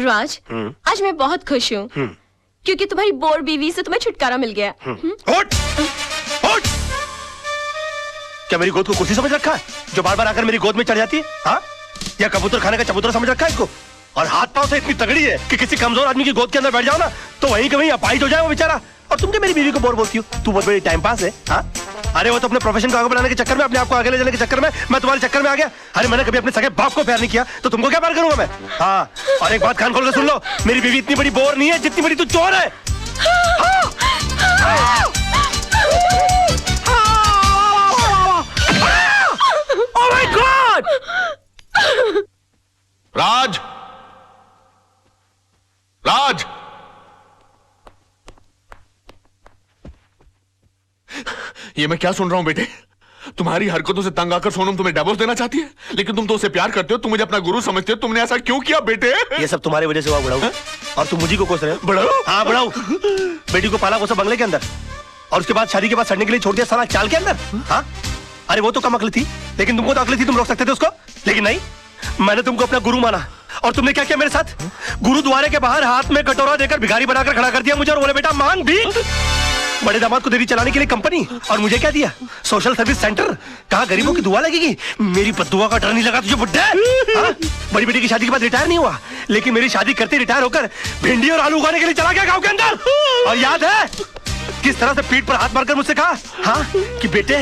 राज, आज मैं बहुत खुश हूँ क्योंकि तुम्हारी बोर बीवी से तुम्हें छुटकारा मिल गया। उठ! उठ! क्या मेरी गोद को कुर्सी समझ रखा है जो बार बार आकर मेरी गोद में चढ़ जाती है? हाँ? या कबूतर खाने का चबूतरा समझ रखा है इसको? और हाथ पांव से इतनी तगड़ी है कि किसी कमजोर आदमी की गोद के अंदर बैठ जाओ ना तो वहीं के वहीं अपाहिज हो जाए वो बेचारा। और तुम क्या मेरी बीवी को बोर बोलती हो? तू बहुत बड़ी टाइम पास है। हाँ? अरे वो तो अपने प्रोफेशन को आगे बढ़ाने के चक्कर में, अपने आप को आगे ले जाने के चक्कर में मैं तुम्हारे चक्कर में आ गया। अरे मैंने कभी अपने सगे बाप को प्यार नहीं किया तो तुमको क्या प्यार करूंगा मैं? हाँ, और एक बात कान खोल के सुन लो, मेरी बीवी इतनी बड़ी बोर नहीं है जितनी बड़ी तू चोर है। Oh my God! राज! राज! ये मैं क्या सुन रहा हूं बेटे? तुम्हारी हरकतों से तंग आकर सोनम तुम्हें डिवोर्स देना चाहती है, लेकिन तुम तो उसे प्यार करते हो, तुम मुझे अपना गुरु समझते हो। तुमने ऐसा क्यों किया बेटे? ये सब तुम्हारी वजह से हुआ बड़ाऊ। और तुम मुझे को कोस रहे हो? बड़ाऊ? हाँ बड़ाऊ। बेटी को पाला पोसा बंगले के अंदर और उसके बाद शादी के बाद सड़ने के लिए छोड़ दिया साला चाल के अंदर। हाँ? अरे वो तो कम अकल थी, लेकिन तुमको तो अकल थी, तुम रोक सकते थे उसको। लेकिन नहीं, मैंने तुमको अपना गुरु माना और तुमने क्या किया मेरे साथ? गुरुद्वारे के बाहर हाथ में कटोरा देकर भिखारी बनाकर खड़ा कर दिया मुझे और बोले बेटा मांग भीख। बड़े दामाद को देरी चलाने के लिए कंपनी, और मुझे क्या दिया? Social service centre. कहा गरीबों की दुआ लगेगी? मेरी बद्दुआ का डर नहीं लगा तुझे बुड्ढे? हाँ? बड़ी बेटी की शादी के बाद रिटायर नहीं हुआ, लेकिन मेरी शादी करते रिटायर होकर भिंडी और आलू उगाने के लिए चला गया गाँव के अंदर। और याद है किस तरह से पीठ पर हाथ मारकर मुझसे कहा, हाँ, कि बेटे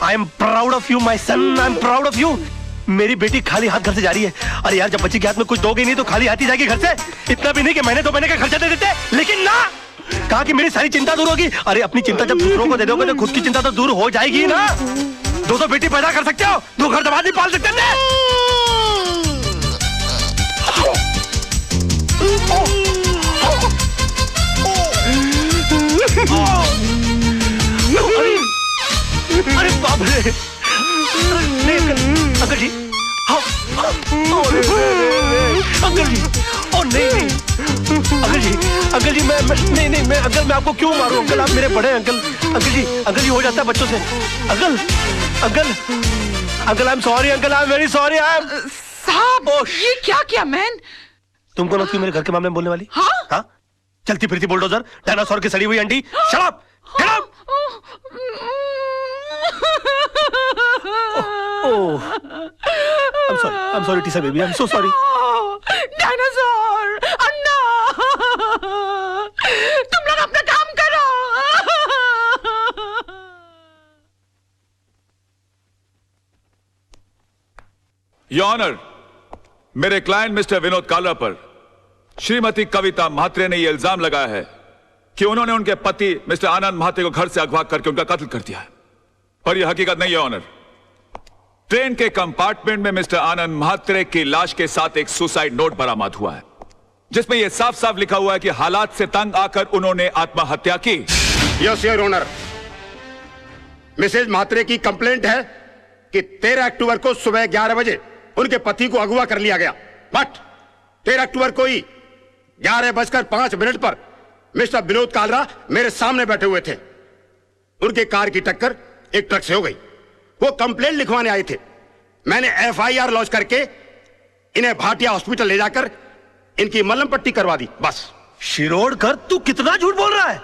I am proud of you my son, I am proud of you. मेरी बेटी खाली हाथ घर से जा रही है। अरे यार, जब बच्ची के हाथ में कुछ दोगे नहीं तो खाली हाथ ही जाएगी घर से। इतना भी नहीं कि महीने 2 महीने का खर्चा दे देते, लेकिन ना, कहा कि मेरी सारी चिंता दूर होगी। अरे अपनी चिंता जब दूसरों को दे दोगे तो खुद की चिंता तो दूर हो जाएगी ना। 2 बेटी पैदा कर सकते हो, 2 घर दबा नहीं पाल सकते थे। अरे बाप रे! नहीं अंकल जी, अंकल जी, ओ नहीं अंकल जी मैं नहीं मैं अंकल, मैं आपको क्यों मारूं अंकल? आप मेरे बड़े अंकल जी हो जाता है बच्चों से। Uncle I am sorry uncle, I am very sorry. I am साहब, ये क्या किया मैन? तुम कौन होती हो मेरे घर के मामले में बोलने वाली? हाँ? चलती फिरती बुलडोजर, डायनासोर की सड़ी हुई अंडी। Shut up! Get out! Oh, I'm sorry, Tisa baby. I'm so sorry. Dinosaur, Anna, तुम लोग अपना काम करो। योर ऑनर, मेरे क्लाइंट मिस्टर विनोद कालरा पर श्रीमती कविता म्हात्रे ने यह इल्जाम लगाया है कि उन्होंने उनके पति मिस्टर आनंद म्हात्रे को घर से अगवा करके उनका कत्ल कर दिया है, पर यह हकीकत नहीं है ऑनर। ट्रेन के कंपार्टमेंट में मिस्टर आनंद म्हात्रे की लाश के साथ एक सुसाइड नोट बरामद हुआ है, जिसमें यह साफ साफ लिखा हुआ है कि हालात से तंग आकर उन्होंने आत्महत्या की। Yes your honour, Mrs Mhatre की कंप्लेंट है कि 13 अक्टूबर को सुबह 11 बजे उनके पति को अगवा कर लिया गया, बट 13 अक्टूबर को ही 11:05 पर मिस्टर विनोद कालरा मेरे सामने बैठे हुए थे। उनके कार की टक्कर एक ट्रक से हो गई। वो कंप्लेंट लिखवाने आए थे। मैंने FIR लॉन्च करके इन्हें भाटिया हॉस्पिटल ले जाकर इनकी मलहम पट्टी करवा दी, बस। शिरोडकर, तू कितना झूठ बोल रहा है?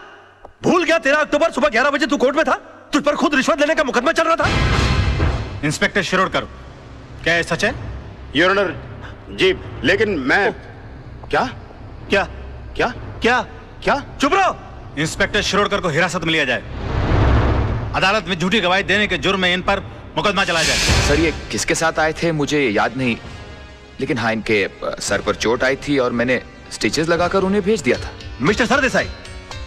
भूल गया 13 अक्टूबर सुबह 11 बजे तू कोर्ट में था? तुझ पर खुद रिश्वत लेने का मुकदमा चल रहा था। इंस्पेक्टर शिरोडकर, क्या ये सच है? योर ऑनर जी, लेकिन मैं क्या? चुप रहो। इंस्पेक्टर शिरोडकर को हिरासत में लिया जाए। अदालत में झूठी गवाही देने के जुर्म में इन पर मुकदमा चलाया जाए। सर, ये किसके साथ आए थे मुझे याद नहीं, लेकिन हाँ, इनके सर पर चोट आई थी और मैंने स्टिचेस लगाकर उन्हें भेज दिया था। मिस्टर सरदेसाई,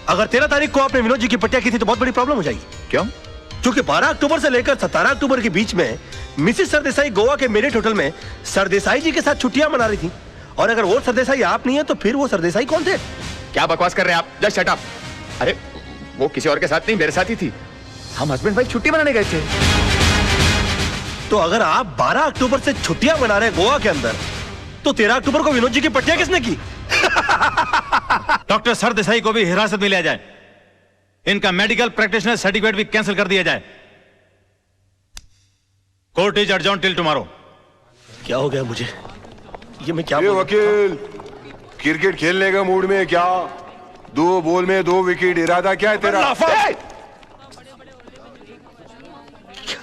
अगर 13 तारीख को आपने विनोद जी की पट्टिया की थी तो बहुत बड़ी प्रॉब्लम हो जाएगी। क्यों? क्योंकि 12 अक्टूबर से लेकर 17 अक्टूबर के बीच में मिसेस सरदेसाई गोवा के मेरिट होटल में सरदेसाई जी के साथ छुट्टियां मना रही थी। और अगर वो सरदेसाई आप नहीं है तो फिर वो सरदेसाई कौन थे? क्या बकवास कर रहे हैं आप? Just shut up. अरे वो किसी और के साथ नहीं, मेरे साथ ही थी। हम हस्बैंड वाइफ छुट्टी मनाने गए थे। तो अगर आप 12 अक्टूबर से छुट्टियां मना रहे गोवा के अंदर, तो 13 अक्टूबर को विनोद जी की पट्टियां किसने की? डॉक्टर सरदेसाई को भी हिरासत में लिया जाए। इनका मेडिकल प्रैक्टिशनर सर्टिफिकेट भी कैंसिल कर दिया जाए। Court is adjourn till tomorrow. क्या हो गया मुझे? ये मैं क्या वकील, क्रिकेट खेलने का मूड में क्या? 2 बॉल में 2 विकेट, इरादा क्या है तेरा?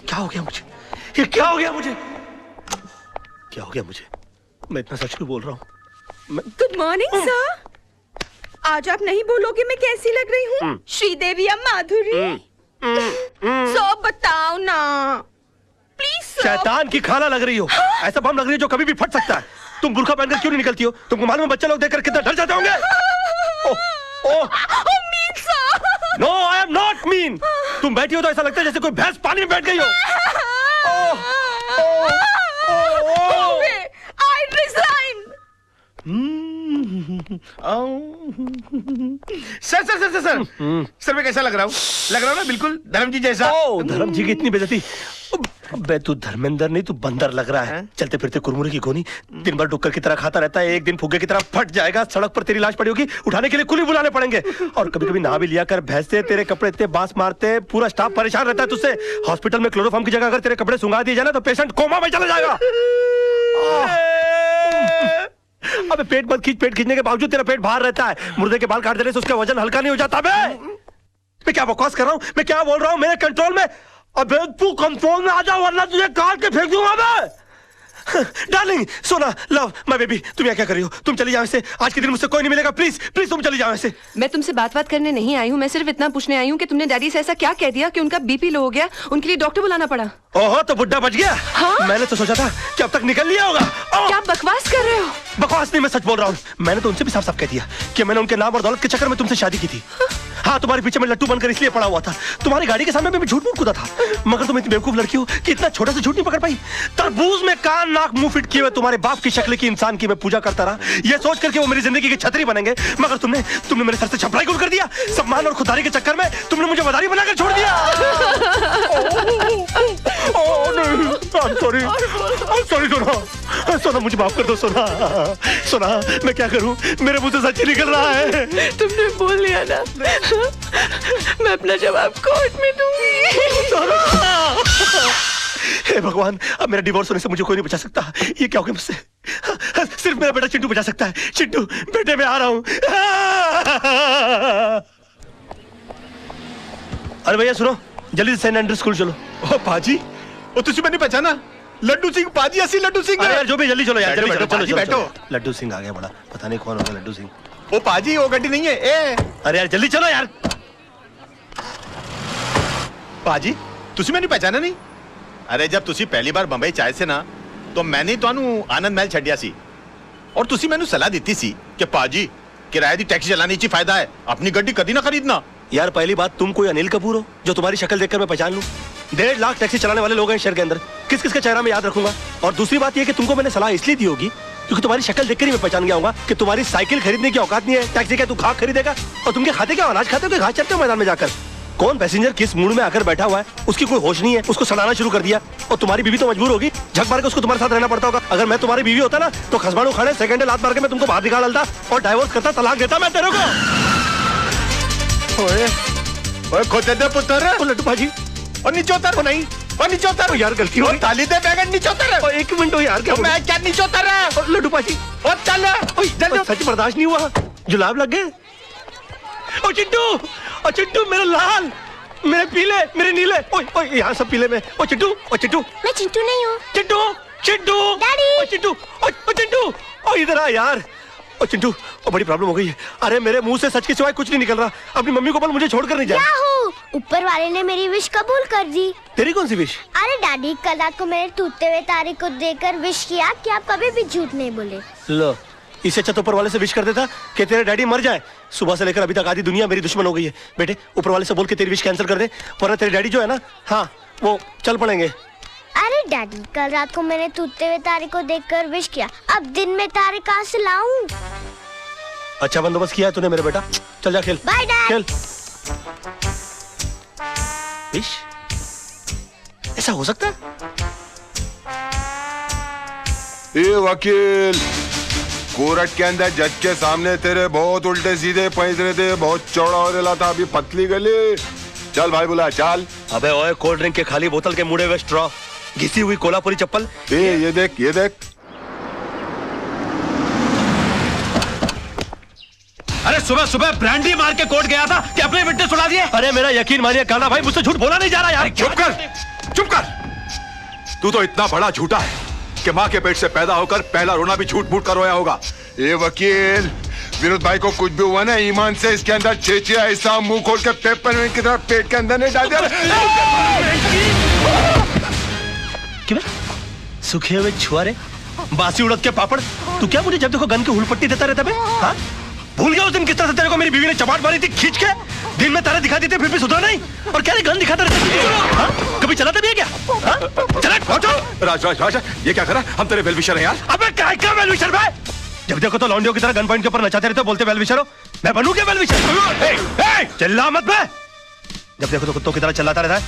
क्या हो गया मुझे? ये क्या हो गया मुझे? क्या हो गया मुझे? मैं इतना सच क्यों बोल रहा हूँ? Good morning sir. आज आप नहीं बोलोगे मैं कैसी लग रही हूँ? श्रीदेवी या माधुरी? सो बताओ ना प्लीज। शैतान की खाना लग रही हो। ऐसा बम लग रही है जो कभी भी फट सकता है। तुम बुर्का पहनकर क्यों नहीं निकलती हो? तुमको मालूम है बच्चे लोग देखकर कितना डर जाते होंगे? No I am not mean. तुम बैठी हो तो ऐसा लगता है जैसे कोई भैंस पानी में बैठ गई हो। I resign. सर मैं कैसा लग रहा हूँ? लग रहा हूँ ना बिल्कुल धर्म जी जैसा। धर्म जी की इतनी बेइज्जती। बे तू धर्मेंद्र नहीं, तू बंदर लग रहा है। चलते फिरते कुरमुरे की गोनी, दिन भर डुक्कर की तरह खाता रहता है। एक दिन फुग्गे की तरह फट जाएगा। सड़क पर तेरी लाश पड़ी होगी, उठाने के लिए कुली बुलाने पड़ेंगे। और कभी कभी नहा भी लिया कर। भैंसे तेरे कपड़े इतने बांस मारते हैं, पूरा स्टाफ परेशान रहता है तुझसे। हॉस्पिटल में क्लोरोफॉर्म की जगह अगर तेरे कपड़े सुंगा दिए जाए ना तो पेशेंट कोमा में चला जाएगा। अबे पेट मत खींच। पेट खींचने के बावजूद तेरा पेट बाहर रहता है। मुर्दे के बाल काट देने से उसका वजन हल्का नहीं हो जाता। मैं क्या बकवास कर रहा हूँ? मैं क्या बोल रहा हूँ? मेरे कंट्रोल में। अबे तू कंट्रोल में आ जा वरना तुझे काट के फेंक दूंगा मैं। डार्लिंग सोना लव माय बेबी, तुम यहाँ क्या कर रही हो? तुम चली जाओ इससे। आज के दिन मुझसे कोई नहीं मिलेगा। प्लीज प्लीज तुम चली जाओ इससे। मैं तुमसे बात करने नहीं आई हूँ। मैं सिर्फ इतना पूछने आई हूँ कि तुमने डैडी से ऐसा क्या कह दिया कि उनका बीपी लो हो गया, उनके लिए डॉक्टर बुलाना पड़ा। ओहो तो बुड्ढा बच गया। हाँ? मैंने तो सोचा था कि अब तक निकल लिया होगा। क्या बकवास कर रहे हो? बकवास नहीं, मैं सच बोल रहा हूँ। मैंने तो उनसे भी साफ साफ कह दिया कि मैंने उनके नाम और दौलत के चक्कर में तुमसे शादी की थी। हाँ तुम्हारे पीछे में लट्टू बनकर इसलिए पड़ा हुआ था। तुम्हारी गाड़ी के सामने मैं झूठ मूठ कूदा था। मगर तुम इतनी बेवकूफ लड़की हो कि इतना छोटा सा झूठ नहीं पकड़ पाई। तरबूज में कान नाक मुंह फिट किए हुए तुम्हारे बाप की शक्ल की इंसान की मैं पूजा करता रहा, ये सोच करके वो मेरी जिंदगी की छतरी बनेंगे। मगर तुमने मेरे सर से छपराई गुल कर दिया। सम्मान और खुदारी के चक्कर में तुमने मुझे मदारी बनाकर छोड़ दिया। सॉरी सोना। सोना मुझे माफ कर दो सोना। सोना मैं क्या करूं? मेरे मुंह से सच ही निकल रहा है। तुमने बोल लिया ना, मैं अपना जवाब कोर्ट में दूंगी। हे भगवान, अब मेरा डिवोर्स होने से मुझे कोई नहीं बचा सकता। ये क्या हो गया मुझसे? सिर्फ मेरा बेटा चिंटू बचा सकता है। चिंटू बेटे मैं आ रहा हूं। अरे भैया सुनो, जल्दी से सेंट एंड्रयूज स्कूल चलो। ओ पाजी, ओ तुझे मैंने पहचाना? लड्डू सिंह पाजी, असली लड्डू सिंह। अरे यार जो भी, जल्दी चलो यार, जल्दी चलो। पाजी बैठो। लड्डू सिंह आ गया बड़ा, पता नहीं कौन होगा लड्डू सिंह। ओ पाजी वो गड्डी नहीं है ए। अरे यार जल्दी चलो यार। पाजी तुझे मैंने पहचाना नहीं? अरे जब तुसी पहली बार बंबई चाहे से ना तो मैंने ਤੁਹਾਨੂੰ आनंद महल छड़िया सी और तुसी मैंने सलाह दी सी कि पाजी किराए दी टैक्सी चलाने ची फायदा है, अपनी गड्डी कभी ना खरीदना। यार पहली बात, तुम कोई अनिल कपूर हो जो तुम्हारी शक्ल देखकर मैं पहचान लूं? 1.5 लाख टैक्सी चलाने वाले लोग हैं शहर के अंदर, किस किस का चेहरा मैं याद रखूंगा? और दूसरी बात यह कि तुमको मैंने सलाह इसलिए दी होगी क्योंकि तुम्हारी शक्ल देखकर ही मैं पहचान गया होगा कि तुम्हारी साइकिल खरीदने की औकात नहीं है। टैक्सी क्या तू खाक खरीदेगा? और तुम क्या खाते, क्या अनाज खाते हो कि घास चरते हो मैदान में जाकर? कौन पैसेंजर किस मूड में आकर बैठा हुआ है उसकी कोई होश नहीं है, उसको सड़ाना शुरू कर दिया। और तुम्हारी बीवी तो मजबूर होगी, झक मार के उसको तुम्हारे साथ रहना पड़ता होगा। अगर मैं तुम्हारी बीवी होता ना तो खसबाड़ू खाने सेकंड लात मार के मैं तुमको बाहर निकाल डालता और डाइवोर्स करता, तलाक देता मैं तेरे को। ओए ओए खोते दे पुत्र। लड्डू भाजी और नीचे उतर। नहीं और नीचे उतर यार, गलती हो गई। ताली दे बैगन नीचे उतर। एक मिनट हो यार, क्या मैं क्या नीचे उतर रहा है? लड्डू भाजी और चल जल्दी। सच बर्दाश्त नहीं हुआ, जुलाब लग गए। ओ चिंटू, ओ चिंटू मेरे लाल, मेरे पीले, मेरे नीले, ओए ओए यहाँ सब पीले में। ओ चिंटू, ओ चिंटू। मैं चिंटू नहीं हूँ। चिंटू, चिंटू, डैडी। ओ चिंटू, ओ चिंटू, ओ इधर आ यार। ओ चिंटू, ओ बड़ी प्रॉब्लम हो गई है। अरे मेरे मुंह से सच के सिवाय कुछ नहीं निकल रहा। अपनी मम्मी को बोल मुझे छोड़कर नहीं जाए। ऊपर वाले ने मेरी विश कबूल कर दी। तेरी कौन सी विश? अरे डैडी, कल रात को मैंने टूटते हुए तारे को देखकर विश किया कि आप कभी भी झूठ नहीं बोले। लो, इससे अच्छा तो ऊपर वाले से विश कर देता कि तेरे डैडी मर जाए। सुबह से लेकर अभी तक आधी दुनिया मेरी दुश्मन हो गई है। बेटे ऊपर वाले से बोल के तेरी विश कैंसिल कर दे, वरना तेरे डैडी जो है ना, हाँ वो चल पड़ेंगे। अरे डैडी, कल रात को मैंने टूटते हुए तारे को देखकर विश किया, अब दिन में तारे कहाँ से लाऊं? अच्छा बंदोबस्त किया है तूने मेरे बेटा, चल जा खेल। Bye dad. खेल। विश ऐसा हो सकता है? ए वकील, कोर्ट के अंदर जज के सामने तेरे बहुत उल्टे सीधे पैसे थे, बहुत चौड़ा हो रहा था, अभी पतली गली। चल भाई बुला चल। अबे ओए, कोल्ड ड्रिंक के खाली बोतल के मुड़े हुए स्ट्रॉ, घिसी हुई कोल्हापुरी चप्पल। ये देख, ये देख। अरे सुबह सुबह ब्रांडी मार के कोर्ट गया था कि अपने विटनेस उड़ा दिए। अरे मेरा यकीन मानिए काला भाई, मुझसे झूठ बोला नहीं जा रहा यार। चुप कर, चुप कर। तू तो इतना बड़ा झूठा है कि माँ के पेट से पैदा होकर पहला रोना भी झूठ मूठ कर रोया होगा। ये वकील, विनोद भाई को कुछ भी हुआ ना, ईमान से इसके अंदर चेचिया ऐसा मुंह खोल के पेपर की तरह पेट के अंदर नहीं डाल दिया। क्यों सूखे हुए छुआरे, बासी उड़द के पापड़, तू क्या मुझे जब देखो गन की हुलपट्टी देता रहता बे? हाँ? भूल गया उस दिन किस तरह से तेरे को मेरी बीवी ने चपाट मारी थी खींच के? दिन में तारे दिखाती थी फिर भी सुधरा नहीं, और क्या गन दिखाता रहता? हाँ? कभी चलाता भी है क्या? हाँ? चला राज राज राज, ये क्या करा? हम तेरे वेलविशर हैं यार। अबे काय का वेलविशर बे? जब देखो तो लौंडियों की तरह गन पॉइंट के ऊपर नचाते रहते हो, बोलते वेलविशर हो। मैं बनूं क्या वेलविशर? चिल्ला मत बे। जब देखो तो कुत्तों की तरह चिल्लाता रहता है।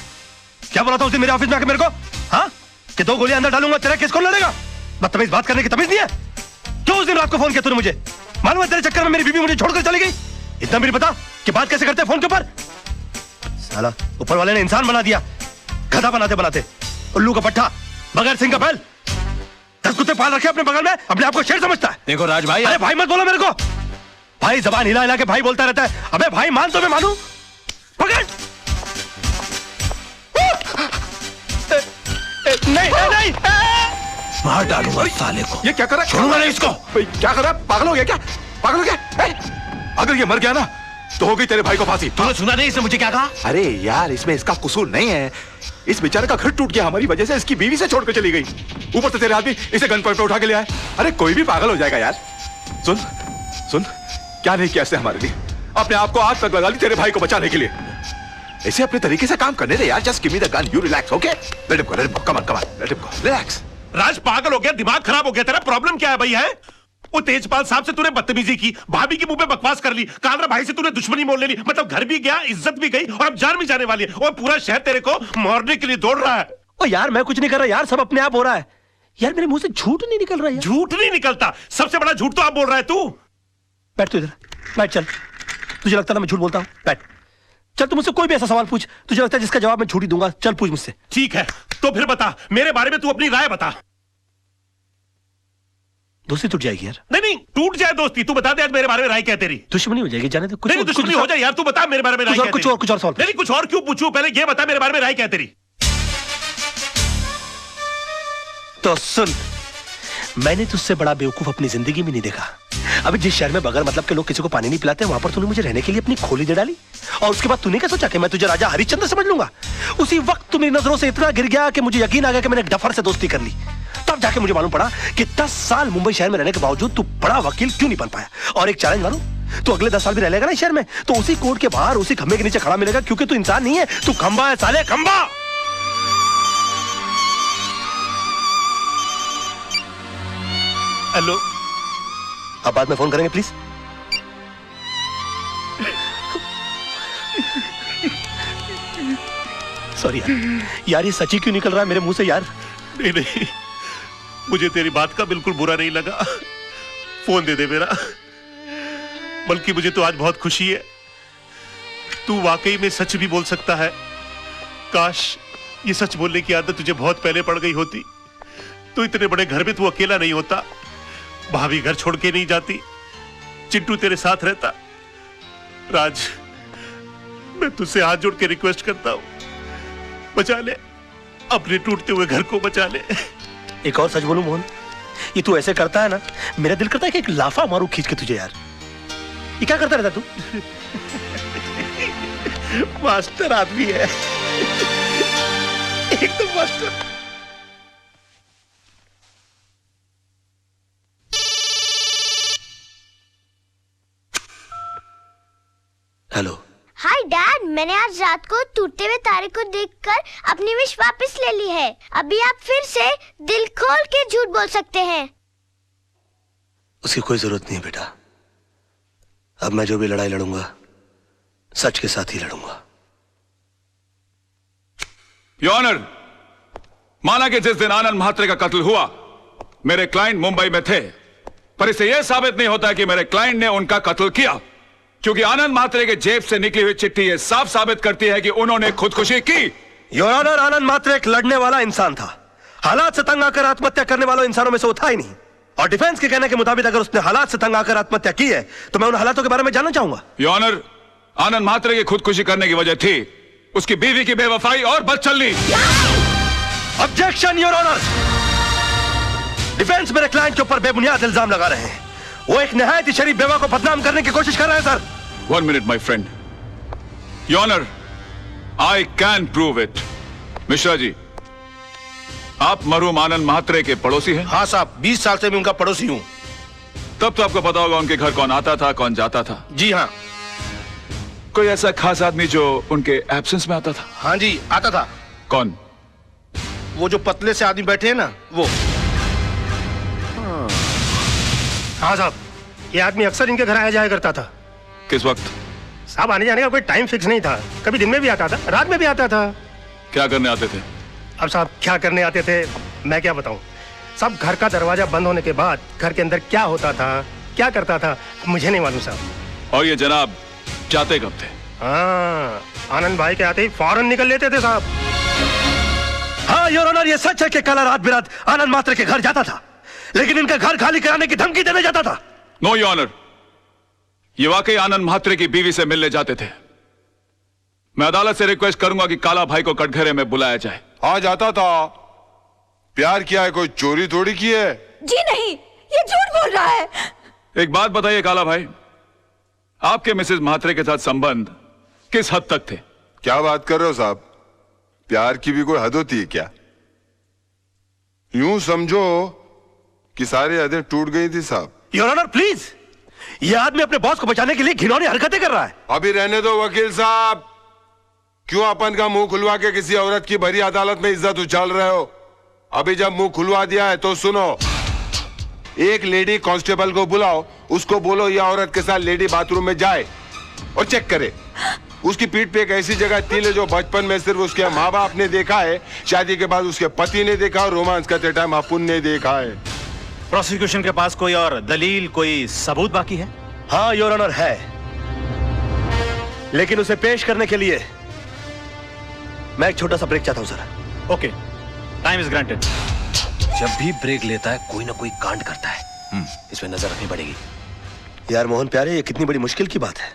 क्या बोला था उस दिन मेरे ऑफिस में आके मेरे को? हाँ? कि 2 गोलियां अंदर डालूंगा, तेरा केस कौन लड़ेगा? बदतमीज बात करने की तमीज नहीं है? क्यों उस दिन रात को फोन किया तूने मुझे? मालूम है तेरे चक्कर में मेरी बीवी मुझे छोड़कर चली गई। इतना भी नहीं पता कि बात कैसे करते फोन के ऊपर? साला ऊपर वाले ने इंसान बना दिया, गधा बनाते बनाते। उल्लू का पट्टा, बगैर सिंह का बैल। 10 कुत्ते पाल रखे अपने बगल में, अपने आप को शेर समझता है। देखो राज भाई, अरे भाई मत बोलो मेरे को। भाई जबान हिला हिला के भाई बोलता रहता है। अबे भाई मान तो मैं मानूं। पकड़। नहीं नहीं, मार डालूंगा साले को। ये क्या कर रहा है? छोड़ूंगा नहीं इसको। क्या कर रहा है? पागल हो गया क्या? पागल हो गया? अगर ये मर गया ना तो होगी तेरे भाई को फांसी। तूने सुना नहीं इसने मुझे क्या कहा? अरे यार, इसमें इसका कसूर नहीं है। इस बेचारे का घर टूट गया हमारी वजह से, इसकी बीवी से छोड़कर चली गई। ऊपर से तेरे आदमी इसे गन पॉइंट पे उठा के ले आए। अरे कोई भी पागल हो जाएगा यार। सुन सुन, क्या नहीं किया इसने हमारे लिए? अपने आप को आग तक लगा ली तेरे भाई को बचाने के लिए। ऐसे अपने तरीके से काम करने दे यार। Just give me the gun, you relax, okay? Let him go, come on, let him go, relax. Raj पागल हो गया, दिमाग खराब हो गया तेरा? प्रॉब्लम क्या है भाई? है वो तेजपाल साहब से तूने बदतमीजी की, भाभी के मुंह पे बकवास कर ली, कालरा भाई से तूने दुश्मनी मोल ले ली, मतलब घर भी गया, इज्जत भी गई और अब जान भी जाने वाली है। और पूरा शहर तेरे को मारने के लिए दौड़ रहा है। ओ यार मैं कुछ नहीं कर रहा यार, सब अपने आप हो रहा है यार। मेरे मुंह से झूठ नहीं निकल रहा है। झूठ नहीं निकलता, सबसे बड़ा झूठ तो आप बोल रहा है तू। बैठ तू इधर, बैठ। चल, तुझे लगता है ना मैं झूठ बोलता हूँ? बैठ। चल तू मुझसे कोई भी ऐसा सवाल पूछ, तुझे लगता है जिसका जवाब मैं झूठ ही दूंगा। चल पूछ मुझसे। ठीक है, तो फिर बता मेरे बारे में, तू अपनी राय बता। दोस्ती टूट जाएगी यार। नहीं नहीं, टूट जाए दोस्ती, तू बता दे आज मेरे बारे में राय क्या तेरी? दुश्मनी हो जाएगी, जाने दे। नहीं दुश्मनी हो जाए यार, तू बता मेरे बारे में राय क्या तेरी? कुछ और सवाल। नहीं कुछ और क्यों पूछूं, पहले ये बता मेरे बारे में राय क्या तेरी? तो सुन, मैंने तुझसे बड़ा बेवकूफ अपनी जिंदगी में नहीं देखा। अभी जिस शहर में बगैर मतलब के लोग किसी को पानी नहीं पिलाते, वहां पर तूने मुझे रहने के लिए अपनी खोली दे डाली। और उसके बाद तूने क्या सोचा कि मैं तुझे राजा हरिश्चंद्र समझ लूंगा? उसी वक्त तू मेरी नजरों से इतना गिर गया कि मुझे यकीन आ गया कि मैंने डफर से दोस्ती कर ली। तब जाके मुझे मालूम पड़ा कि 10 साल मुंबई शहर में रहने के बावजूद तू बड़ा वकील क्यों नहीं बन पाया। और एक चैलेंज मारूं, तू अगले 10 साल भी रह लेगा ना शहर में, तो उसी कोर्ट के बाहर उसी खंबे के नीचे खड़ा मिलेगा, क्योंकि तू इंसान नहीं है, तू खंबा है साले, खंबा। हेलो, अब बाद में फोन करेंगे प्लीज। सॉरी यार, ये सच्ची क्यों निकल रहा है मेरे मुंह से यार? नहीं नहीं, मुझे तेरी बात का बिल्कुल बुरा नहीं लगा। फोन दे दे मेरा। बल्कि मुझे तो आज बहुत खुशी है, तू वाकई में सच भी बोल सकता है। काश ये सच बोलने की आदत तुझे बहुत पहले पड़ गई होती, तो इतने बड़े घर में तू अकेला नहीं होता, भाभी घर छोड़ के नहीं जाती, चिंटू तेरे साथ रहता। राज, मैं तुझसे हाथ जोड़ के रिक्वेस्ट करता हूं, बचा ले, अपने टूटते हुए घर को बचा ले। एक और सच बोलूं मोहन, ये तू ऐसे करता है ना, मेरा दिल करता है कि एक लाफा मारूं खींच के तुझे यार। ये क्या करता रहता तू? मास्टर आदमी है, एकदम मास्टर। हेलो। हाय डैड, मैंने आज रात को टूटते हुए तारे को देखकर अपनी विश वापस ले ली है। अभी आप फिर से दिल खोल के झूठ बोल सकते हैं। उसकी कोई जरूरत नहीं है बेटा। अब मैं जो भी लड़ाई लड़ूंगा सच के साथ ही लड़ूंगा। योर ऑनर, माना कि जिस दिन आनंद म्हात्रे का कत्ल हुआ मेरे क्लाइंट मुंबई में थे, पर इससे यह साबित नहीं होता कि मेरे क्लाइंट ने उनका कत्ल किया, क्योंकि आनंद म्हात्रे के जेब से निकली हुई चिट्ठी यह साफ साबित करती है कि उन्होंने खुदकुशी की। योर ऑनर, आनंद म्हात्रे एक लड़ने वाला इंसान था। हालात से तंग आकर आत्महत्या करने वालों इंसानों में से वो था ही नहीं। और डिफेंस के कहने के मुताबिक अगर उसने हालात से तंग आकर आत्महत्या की है तो मैं उन हालातों के बारे में जानना चाहूंगा। योर ऑनर, आनंद म्हात्रे की खुदकुशी करने की वजह थी उसकी बीवी की बेवफाई और बदचलनी। Objection your honour. डिफेंस मेरे क्लाइंट के ऊपर बेबुनियाद इल्जाम लगा रहे हैं। वो एक निहायत ही शरीफ बेवा को बदनाम करने की कोशिश कर रहे हैं sir. 1 minute my friend. Your honour, I can prove it. Mishra ji, आप मरहूम आनंद म्हात्रे के पड़ोसी हैं? हाँ साहब, 20 साल से मैं उनका पड़ोसी हूं। तब तो आपको पता होगा उनके घर कौन आता था कौन जाता था। जी हाँ। कोई ऐसा खास आदमी जो उनके एब्सेंस में आता था? हाँ जी, आता था। कौन? वो जो पतले से आदमी बैठे हैं ना, वो। हाँ साहब, ये आदमी अक्सर इनके घर आया जाया करता था। किस वक्त? साहब, आने जाने का कोई टाइम फिक्स नहीं था। कभी दिन में भी आता था, रात में भी आता था। क्या करने आते थे? अब साहब, क्या करने आते थे मैं क्या बताऊं। सब घर का दरवाजा बंद होने के बाद घर के अंदर क्या होता था, क्या करता था, मुझे नहीं मालूम साहब। और ये जनाब जाते कब थे? हाँ, आनंद भाई के आते ही फौरन निकल लेते थे साहब। हाँ योर ऑनर, ये सच है कि कल रात बिरात आनंद म्हात्रे के घर जाता था, लेकिन इनका घर खाली कराने की धमकी देने जाता था। नो योर ऑनर, ये वाकई आनंद म्हात्रे की बीवी से मिलने जाते थे। मैं अदालत से रिक्वेस्ट करूंगा कि काला भाई को कटघरे में बुलाया जाए। हाँ, जाता था। प्यार किया है, कोई चोरी थोड़ी की है। जी नहीं, ये झूठ बोल रहा है। एक बात बताइए काला भाई, आपके मिसेस म्हात्रे के साथ संबंध किस हद तक थे? क्या बात कर रहे हो साहब? प्यार की भी कोई हद होती है क्या? यूं समझो कि सारी हदें टूट गई थी साहब। योर ऑनर प्लीज, ये आदमी अपने बॉस को बचाने के लिए घिनौनी हरकतें कर रहा है। अभी रहने दो वकील साहब, क्यों अपन का मुंह खुलवा के किसी औरत की भरी अदालत में इज्जत उछाल रहे हो? अभी जब मुंह खुलवा दिया है तो सुनो, एक लेडी कांस्टेबल को बुलाओ, उसको बोलो ये औरत के साथ लेडी बाथरूम में जाए और चेक करे। उसकी पीठ पे एक ऐसी जगह तिल है जो बचपन में सिर्फ उसके माँ बाप ने देखा है, शादी के बाद उसके पति ने देखा और रोमांस करते टाइम अपन ने देखा है। प्रोसिक्यूशन के पास कोई और दलील, कोई सबूत बाकी है? हाँ योर ऑनर है, लेकिन उसे पेश करने के लिए मैं एक छोटा सा ब्रेक चाहता हूं sir. Okay, time is granted. जब भी ब्रेक लेता है कोई ना कोई कांड करता है, इसमें नजर रखनी पड़ेगी। यार मोहन प्यारे, ये कितनी बड़ी मुश्किल की बात है।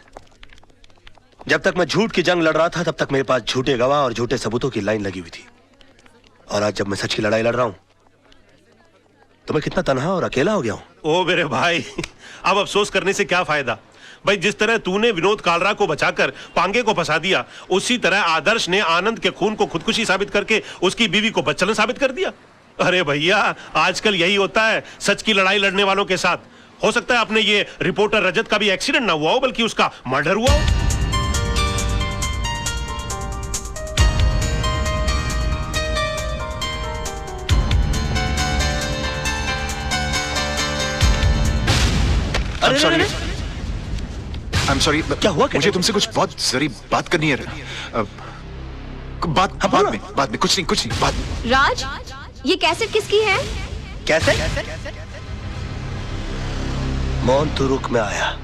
जब तक मैं झूठ की जंग लड़ रहा था तब तक मेरे पास झूठे गवाह और झूठे सबूतों की लाइन लगी हुई थी, और आज जब मैं सच की लड़ाई लड़ रहा हूं तो मैं कितना तन्हा और अकेला हो गया हूं। ओ मेरे भाई, अब अफसोस करने से क्या फायदा भाई। जिस तरह तूने विनोद कालरा को बचाकर पांगे को फंसा दिया, उसी तरह आदर्श ने आनंद के खून को खुदकुशी साबित करके उसकी बीवी को बदचलन साबित कर दिया। अरे भैया, आजकल यही होता है सच की लड़ाई लड़ने वालों के साथ। हो सकता है अपने ये रिपोर्टर रजत का भी एक्सीडेंट ना हुआ हो, बल्कि उसका मर्डर हुआ हो। I'm sorry, क्या हुआ? मुझे तुमसे कुछ बहुत जरूरी बात करनी है। बाद में कुछ नहीं बाद में। राज, ये कैसेट किसकी है? कैसे? मौन तू रुक में आया।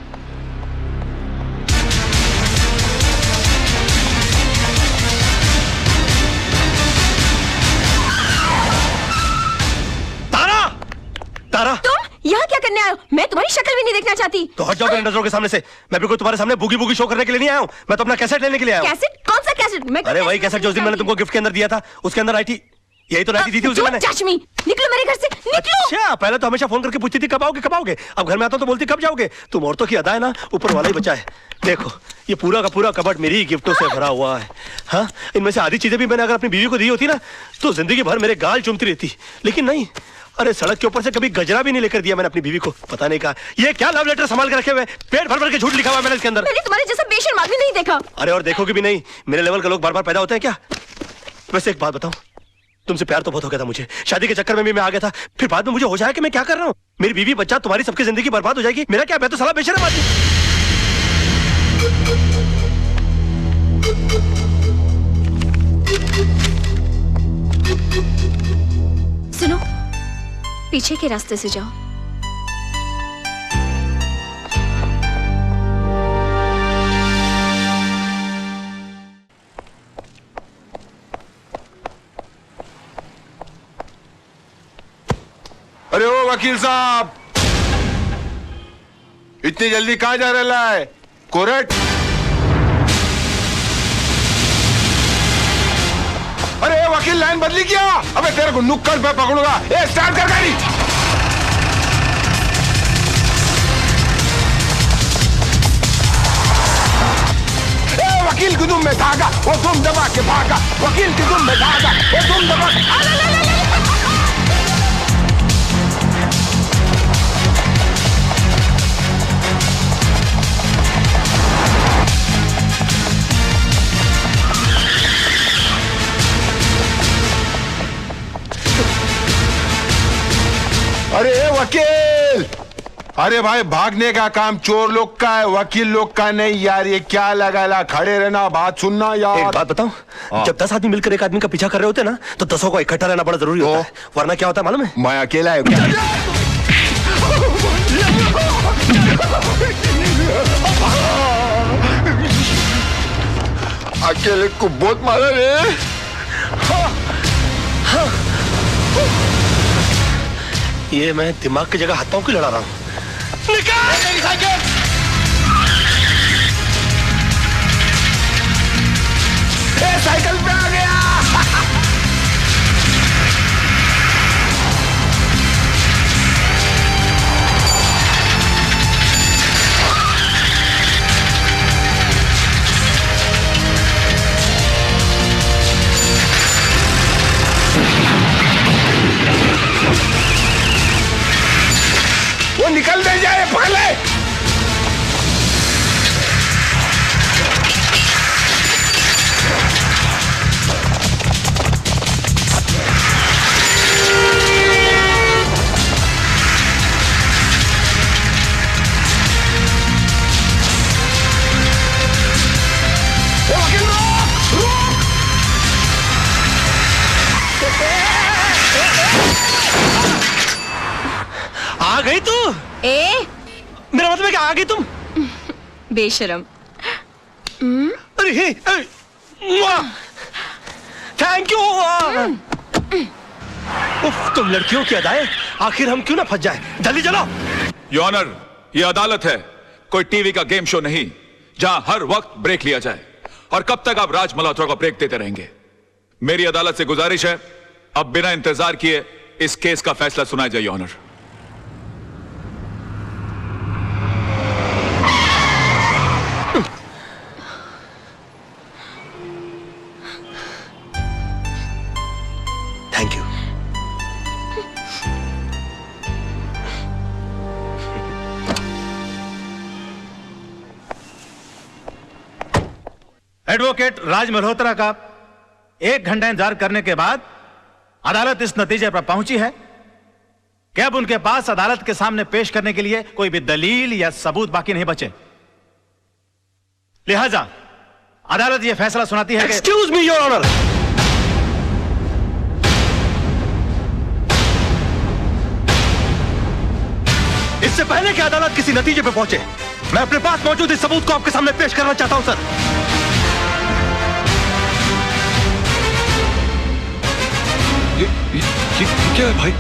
तारा, तुम यहाँ क्या करने आए हो? मैं तुम्हारी शक्ल भी नहीं देखना चाहती। तो हट जाओ मेरी नजरों के सामने से। मैं भी कोई तुम्हारे सामने बुगी बुगी शो करने के लिए नहीं आया हूँ। मैं तो अपना कैसेट लेने के लिए आया हूँ। कैसेट? कौन सा कैसेट? मैं अरे वही कैसेट जो उस दिन मैंने तुमको गिफ्ट के अंदर दिया था, उसके अंदर आई थी। यही तो दी थी उसे मैंने। निकलो मेरे घर से, निकलो। अच्छा, पहले तो हमेशा फोन करके पूछती थी कब आओगे। अब घर में आता हूं तो बोलती कब जाओगे। तुम औरतों की अदा है ना, ऊपर वाला ही बचा है। देखो, ये पूरा का पूरा कबर्ड मेरी गिफ्टों से भरा हुआ है। हाँ, इनमें से आधी चीजें भी मैंने अगर अपनी बीवी को दी होती ना तो जिंदगी भर मेरे गाल चूमती रहती, लेकिन नहीं। अरे सड़क के ऊपर से कभी गजरा भी नहीं लेकर दिया मैंने अपनी बीवी को। पता नहीं कहा ये क्या लव लेटर संभाल के रखे हुए, पेट भर भर के झूठ लिखा हुआ मैंने इसके अंदर। मैंने तुम्हारे जैसा बेशर्म आदमी नहीं देखा। अरे और देखोगे भी नहीं, मेरे लेवल के लोग बार बार पैदा होते हैं क्या? वैसे एक बात बताऊं, तुमसे प्यार तो बहुत हो गया था मुझे, शादी के चक्कर में भी मैं आ गया था। फिर बाद में मुझे हो जाए कि मैं क्या कर रहा हूँ, मेरी बीवी बच्चा तुम्हारी सबकी जिंदगी बर्बाद हो जाएगी। मेरा क्या, मैं तो साला बेशर्म आदमी। सुनो, पीछे के रास्ते से जाओ। अरे ओ वकील साहब, इतनी जल्दी कहां जा रहा है? कोर्ट? अरे वकील लाइन बदली क्या? अबे तेरे को नुक्कड़ पे पकड़ूंगा। ए स्टार्ट कर गाड़ी। वकील की दुम में धागा, वो तुम दबा के भागा। वकील की दुम में धागा, वो तुम दबा। अरे वकील, अरे भाई भागने का काम चोर लोग का है, वकील लोग का नहीं यार। ये क्या लगा खड़े रहना, बात सुनना यार। एक बात बताऊं, जब 10 आदमी मिलकर एक आदमी का पीछा कर रहे होते ना, तो 10 को इकट्ठा रहना बड़ा जरूरी होता है, वरना क्या होता है मालूम है? मैं अकेला है। अकेले को बहुत मारा रे। ये मैं दिमाग की जगह हाथ पांव की लड़ा रहा हूं। निकाल मेरी साइकिल। साइकिल पे आ गया। वो निकल दे जाए, पकड़ ले। आ गई तू? मेरा मतलब है कि आ गई तुम? बेशरम। अरे थैंक यू। तुम लड़कियों की अदाएं, आखिर हम क्यों ना फंस जाए। जल्दी चलो। योर ऑनर, ये अदालत है, कोई टीवी का गेम शो नहीं जहां हर वक्त ब्रेक लिया जाए। और कब तक आप राज मल्होत्रा को ब्रेक देते रहेंगे? मेरी अदालत से गुजारिश है, अब बिना इंतजार किए इस केस का फैसला सुनाया जाए। Your honour. Thank you. Advocate Raj Malhotra का 1 घंटा इंतजार करने के बाद अदालत इस नतीजे पर पहुंची है कि अब उनके पास अदालत के सामने पेश करने के लिए कोई भी दलील या सबूत बाकी नहीं बचे। लिहाजा अदालत यह फैसला सुनाती है। Excuse me your honour. इससे पहले कि अदालत किसी नतीजे पर पहुंचे, मैं अपने पास मौजूद इस सबूत को आपके सामने पेश करना चाहता हूं सर। ये क्या है भाई?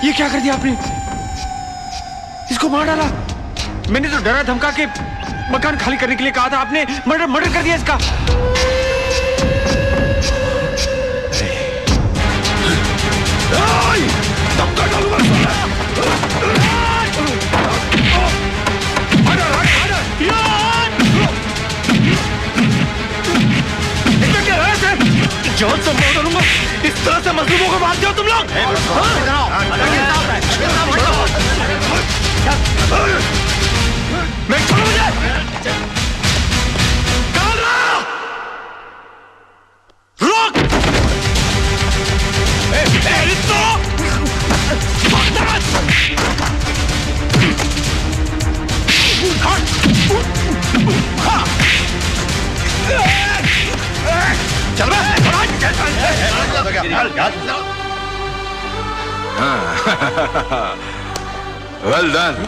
ये क्या कर दिया आपने? इसको मार डाला। मैंने तो डरा धमका के मकान खाली करने के लिए कहा था, आपने मर्डर कर दिया इसका। तरह से मजलूमों को मारते हो तुम लोग? मैं छोड़ो मुझे! कहाँ रहा? रोक! चल well done.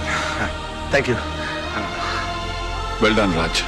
Thank you. Well done Raj.